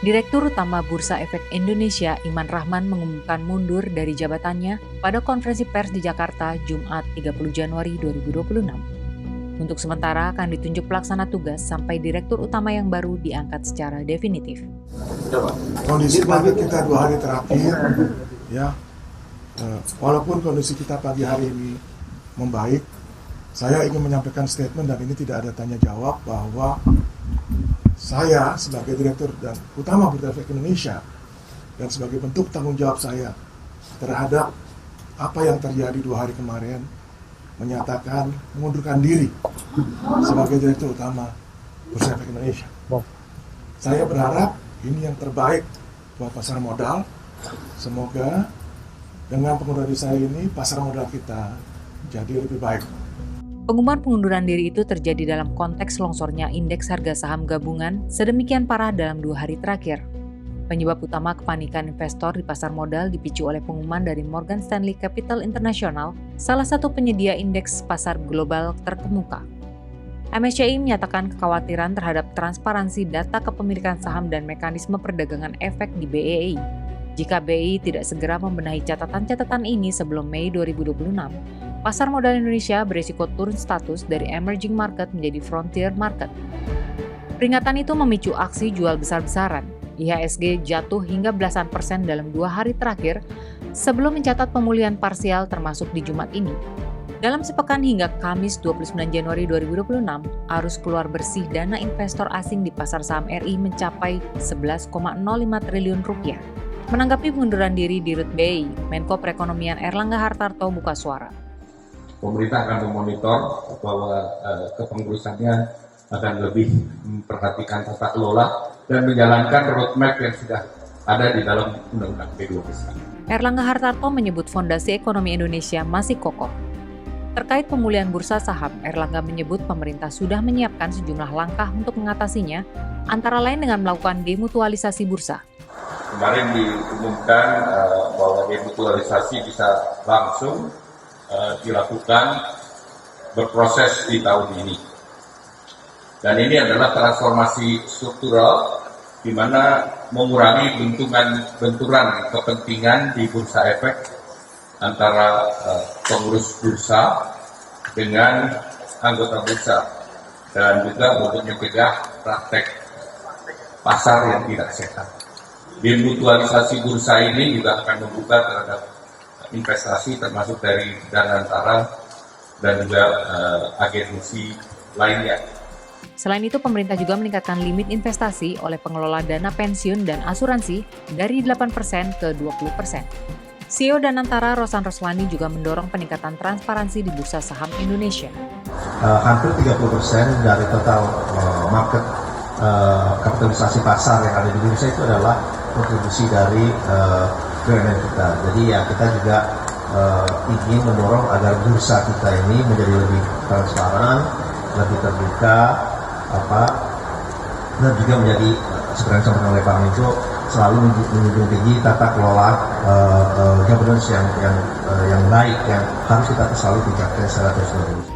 Direktur Utama Bursa Efek Indonesia Iman Rahman mengumumkan mundur dari jabatannya pada konferensi pers di Jakarta Jumat 30 Januari 2026. Untuk sementara akan ditunjuk pelaksana tugas sampai Direktur Utama yang baru diangkat secara definitif. Kondisi market kita 2 hari terakhir, ya, walaupun kondisi kita pagi hari ini membaik, saya ingin menyampaikan statement dan ini tidak ada tanya jawab bahwa saya sebagai Direktur dan Utama Bursa Efek Indonesia dan sebagai bentuk tanggung jawab saya terhadap apa yang terjadi 2 hari kemarin menyatakan mengundurkan diri sebagai Direktur Utama Bursa Efek Indonesia. Saya berharap ini yang terbaik buat pasar modal. Semoga dengan pengunduran diri saya ini pasar modal kita jadi lebih baik. Pengumuman pengunduran diri itu terjadi dalam konteks longsornya indeks harga saham gabungan sedemikian parah dalam 2 hari terakhir. Penyebab utama kepanikan investor di pasar modal dipicu oleh pengumuman dari Morgan Stanley Capital International, salah satu penyedia indeks pasar global terkemuka. MSCI menyatakan kekhawatiran terhadap transparansi data kepemilikan saham dan mekanisme perdagangan efek di BEI. Jika BEI tidak segera membenahi catatan-catatan ini sebelum Mei 2026, pasar modal Indonesia berisiko turun status dari emerging market menjadi frontier market. Peringatan itu memicu aksi jual besar-besaran. IHSG jatuh hingga belasan persen dalam 2 hari terakhir sebelum mencatat pemulihan parsial termasuk di Jumat ini. Dalam sepekan hingga Kamis 29 Januari 2026, arus keluar bersih dana investor asing di pasar saham RI mencapai 11,05 triliun rupiah. Menanggapi pengunduran diri di Rut BEI, Menko Perekonomian Erlangga Hartarto buka suara. Pemerintah akan memonitor bahwa kepengurusannya akan lebih memperhatikan tata kelola dan menjalankan roadmap yang sudah ada di dalam Undang-Undang P2K. Erlangga Hartarto menyebut fondasi ekonomi Indonesia masih kokoh. Terkait pemulihan bursa saham, Erlangga menyebut pemerintah sudah menyiapkan sejumlah langkah untuk mengatasinya, antara lain dengan melakukan demutualisasi bursa. Kemarin diumumkan bahwa demutualisasi bisa langsung dilakukan berproses di tahun ini. Dan ini adalah transformasi struktural di mana mengurangi benturan kepentingan di bursa efek antara pengurus bursa dengan anggota bursa dan juga untuk mencegah praktek pasar yang tidak sehat. Demutualisasi bursa ini juga akan membuka terhadap investasi termasuk dari Danantara dan juga agensi lainnya. Selain itu, pemerintah juga meningkatkan limit investasi oleh pengelola dana pensiun dan asuransi dari 8% ke 20%. CEO Danantara Rosan Roslani juga mendorong peningkatan transparansi di bursa saham Indonesia. Hampir 30% dari total market kapitalisasi pasar yang ada di Indonesia itu adalah kontribusi dari BUMN kita. Jadi ya kita juga ingin mendorong agar bursa kita ini menjadi lebih transparan, lebih terbuka, dan juga menjadi seperti yang disampaikan oleh Pak Menko selalu menjunjung tinggi tata kelola governance yang baik yang harus kita selalu tingkatkan secara terus-menerus.